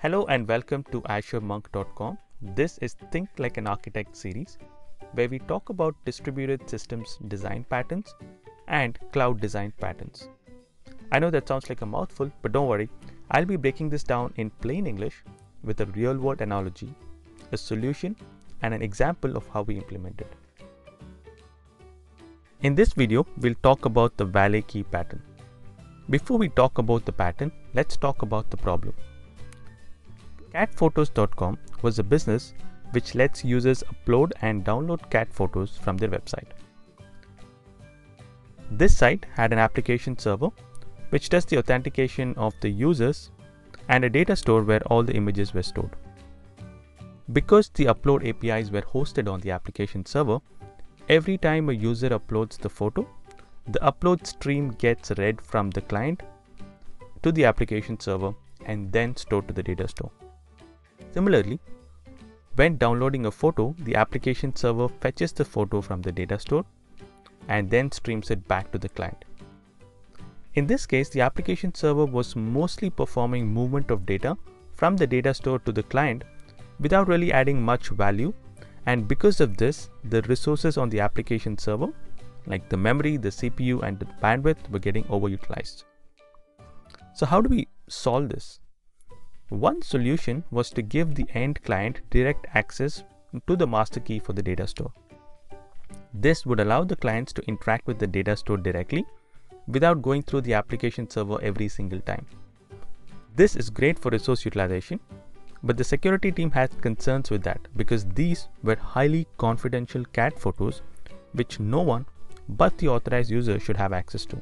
Hello and welcome to AzureMonk.com. This is Think Like an Architect series, where we talk about distributed systems design patterns and cloud design patterns. I know that sounds like a mouthful, but don't worry, I'll be breaking this down in plain English with a real-world analogy, a solution, and an example of how we implement it. In this video, we'll talk about the valet key pattern. Before we talk about the pattern, let's talk about the problem. Catphotos.com was a business which lets users upload and download cat photos from their website. This site had an application server which does the authentication of the users and a data store where all the images were stored. Because the upload APIs were hosted on the application server, every time a user uploads the photo, the upload stream gets read from the client to the application server and then stored to the data store. Similarly, when downloading a photo, the application server fetches the photo from the data store and then streams it back to the client. In this case, the application server was mostly performing movement of data from the data store to the client without really adding much value, and because of this, the resources on the application server, like the memory, the CPU, and the bandwidth, were getting overutilized. So how do we solve this? One solution was to give the end client direct access to the master key for the data store. This would allow the clients to interact with the data store directly without going through the application server every single time. This is great for resource utilization, but the security team had concerns with that because these were highly confidential cat photos which no one but the authorized user should have access to.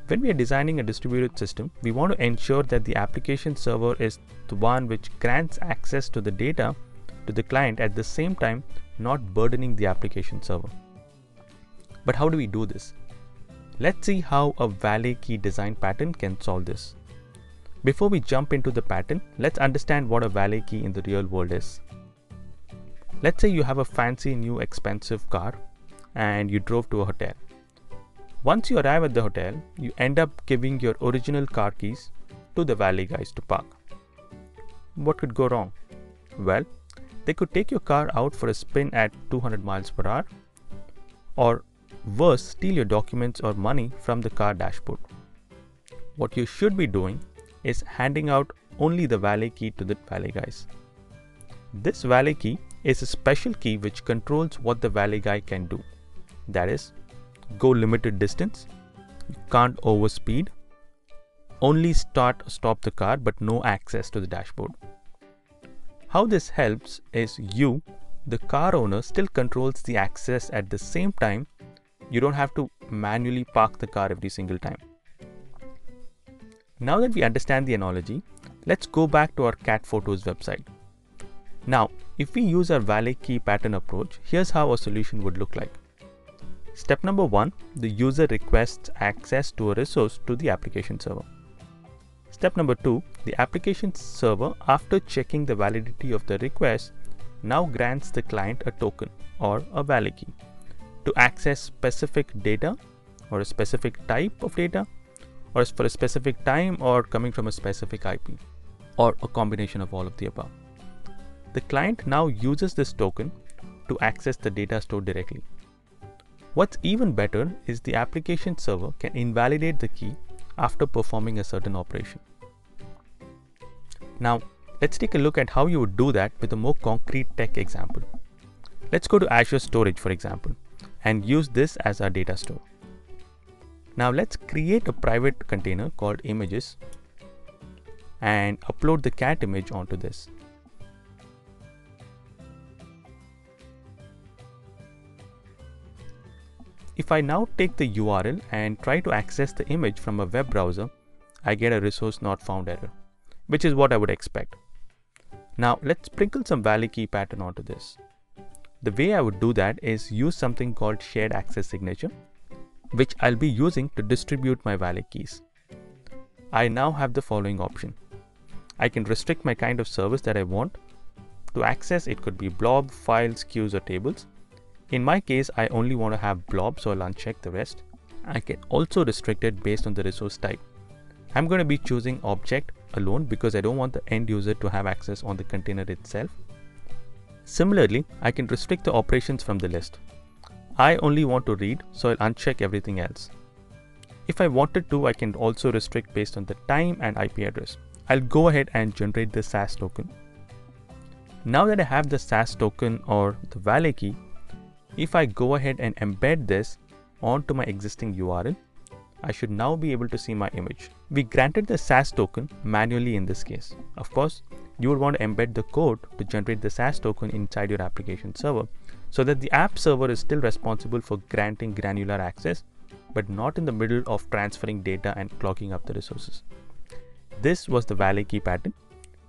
When we are designing a distributed system, we want to ensure that the application server is the one which grants access to the data to the client at the same time, not burdening the application server. But how do we do this? Let's see how a valet key design pattern can solve this. Before we jump into the pattern, let's understand what a valet key in the real world is. Let's say you have a fancy new expensive car and you drove to a hotel. Once you arrive at the hotel, you end up giving your original car keys to the valet guys to park. What could go wrong? Well, they could take your car out for a spin at 200 miles per hour, or worse, steal your documents or money from the car dashboard. What you should be doing is handing out only the valet key to the valet guys. This valet key is a special key which controls what the valet guy can do. That is, go limited distance, you can't overspeed, only stop the car but no access to the dashboard. How this helps is you, the car owner, still controls the access at the same time. You don't have to manually park the car every single time. Now that we understand the analogy, let's go back to our cat photos website. Now, if we use our valet key pattern approach, here's how a solution would look like. Step number 1, the user requests access to a resource to the application server. Step number 2, the application server, after checking the validity of the request, now grants the client a token or a valet key to access specific data or a specific type of data, or for a specific time, or coming from a specific IP, or a combination of all of the above. The client now uses this token to access the data store directly. What's even better is the application server can invalidate the key after performing a certain operation. Now, let's take a look at how you would do that with a more concrete tech example. Let's go to Azure Storage, for example, and use this as our data store. Now, let's create a private container called images and upload the cat image onto this. If I now take the URL and try to access the image from a web browser, I get a resource not found error, which is what I would expect. Now let's sprinkle some valet key pattern onto this. The way I would do that is use something called shared access signature, which I'll be using to distribute my valet keys. I now have the following option. I can restrict my kind of service that I want to access. It could be blob, files, queues, or tables. In my case, I only want to have blob, so I'll uncheck the rest. I can also restrict it based on the resource type. I'm going to be choosing object alone because I don't want the end user to have access on the container itself. Similarly, I can restrict the operations from the list. I only want to read, so I'll uncheck everything else. If I wanted to, I can also restrict based on the time and IP address. I'll go ahead and generate the SAS token. Now that I have the SAS token or the valet key, if I go ahead and embed this onto my existing URL, I should now be able to see my image. We granted the SAS token manually in this case. Of course, you would want to embed the code to generate the SAS token inside your application server so that the app server is still responsible for granting granular access, but not in the middle of transferring data and clogging up the resources. This was the valet key pattern.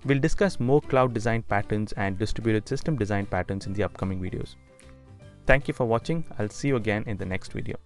We'll discuss more cloud design patterns and distributed system design patterns in the upcoming videos. Thank you for watching. I'll see you again in the next video.